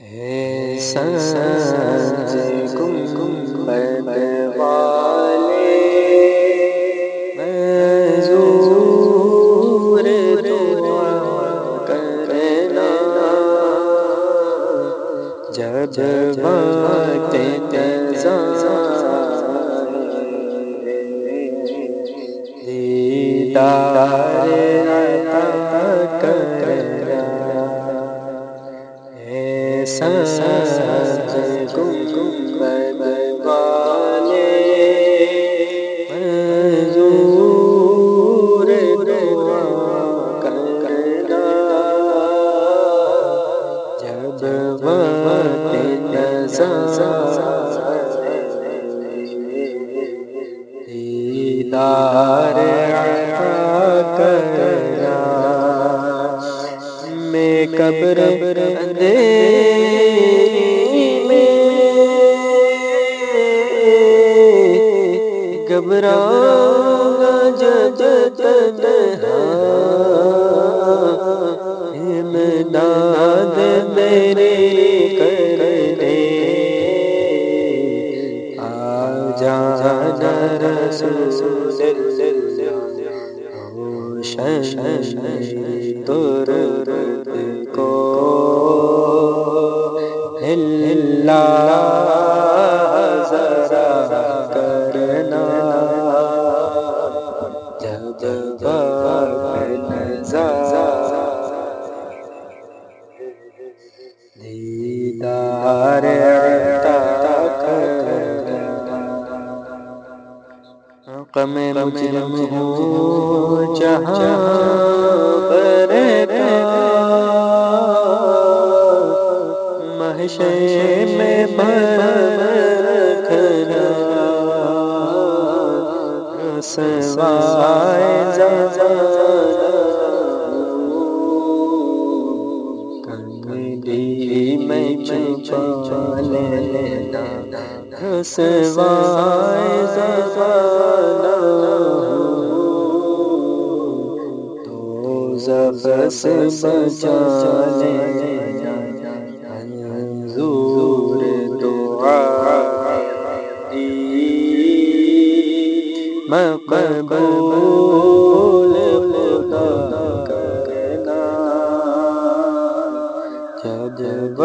اے سنج گنبد والے منظور دعا کرنا، جب وقت قضا دیدار عطا کرنا۔ اے سنج گنبد والے منظور دعا کرنا، جب وقت قضا دیدار عطا کرنا۔ میں قبر اندھیری میں گھبراؤں گا جب تنہا، امداد میری کرنے آ جانا رسول اللہ، روشن درد کو ہلا ذرا کرنا، جب وقت قضا دیدار عطا کرنا۔ غم مجرم ہوں جہاں پر کا، محشر میں رکھنا، رسوائے زمانہ کندھی میں چھپا لینا، رسوائے زمانہ دوزخ سے بچا لینا، منظور دعا مقبول خدا کرنا، جب